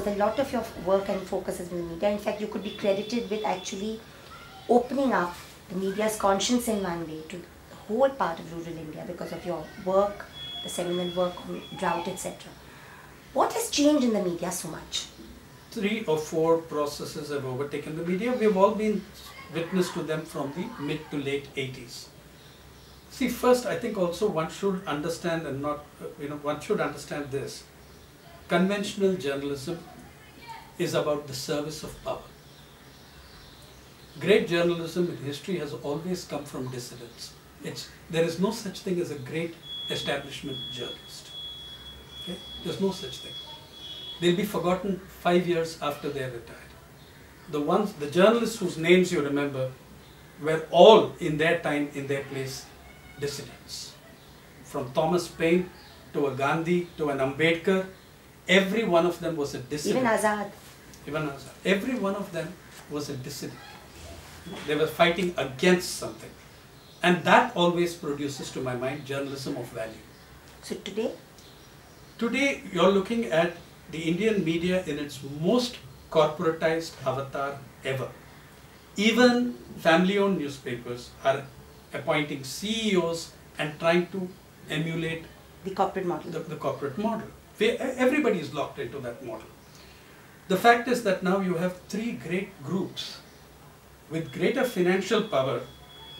because a lot of your work and focus is in the media. In fact, you could be credited with actually opening up the media's conscience in one way to the whole part of rural India because of your work, the seminal work on drought, etc. What has changed in the media so much? 3 or 4 processes have overtaken the media. We've all been witness to them from the mid to late 80s. See, first, I think also one should understand and not, one should understand this. Conventional journalism is about the service of power. Great journalism in history has always come from dissidents. There is no such thing as a great establishment journalist. Okay? There's no such thing. They'll be forgotten 5 years after they're retired. The journalists whose names you remember were all in their time, in their place, dissidents. From Thomas Paine to a Gandhi to an Ambedkar, every one of them was a dissident. Even Azad. Every one of them was a dissident. They were fighting against something. And that always produces, to my mind, journalism of value. So today? Today, you're looking at the Indian media in its most corporatized avatar ever. Even family-owned newspapers are appointing CEOs and trying to emulate the corporate model. The corporate model. Everybody is locked into that model. The fact is that now you have 3 great groups with greater financial power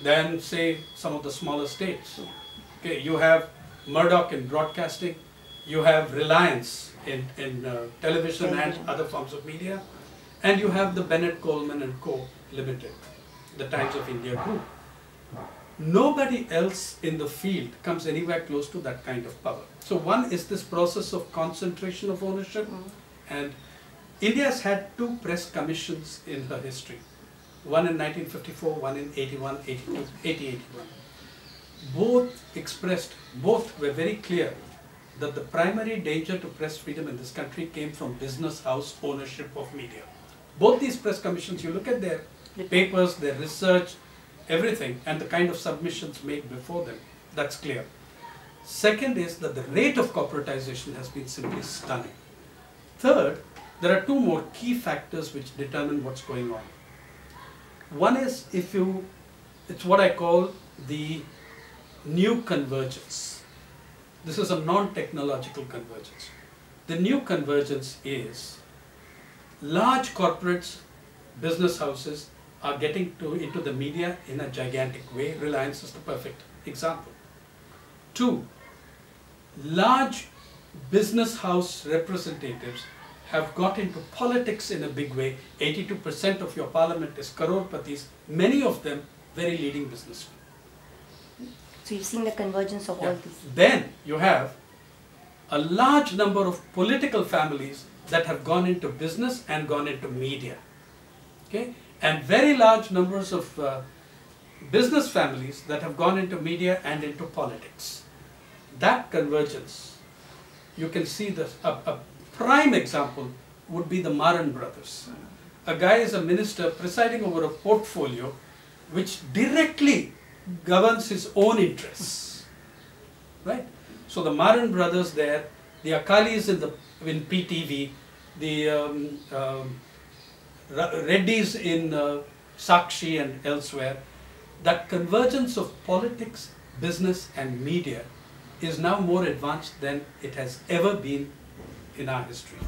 than, say, some of the smaller states. Okay, you have Murdoch in broadcasting, you have Reliance in television and other forms of media, and you have the Bennett Coleman and Co. Limited, the Times of India group. Nobody else in the field comes anywhere close to that kind of power. So one is this process of concentration of ownership, and India has had 2 press commissions in her history. One in 1954, one in 81, 82, 80, 81. Both were very clear that the primary danger to press freedom in this country came from business house ownership of media. Both these press commissions, you look at their papers, their research, everything, and the kind of submissions made before them, that's clear. Second is that the rate of corporatization has been simply stunning. Third, there are 2 more key factors which determine what's going on. One is, it's what I call the new convergence. This is a non-technological convergence. The new convergence is large corporates, business houses are getting into the media in a gigantic way. Reliance is the perfect example. 2, large business house representatives have got into politics in a big way. 82% of your parliament is crorpatis, many of them very leading businessmen. So you've seen the convergence of all these. Then you have a large number of political families that have gone into business and gone into media. Okay? And very large numbers of business families that have gone into media and into politics. That convergence, you can see this. A prime example would be the Maran brothers. A guy is a minister presiding over a portfolio which directly governs his own interests. Right? So the Maran brothers there, the Akalis in PTV, the Reddys in Sakshi and elsewhere, that convergence of politics, business and media is now more advanced than it has ever been in our history.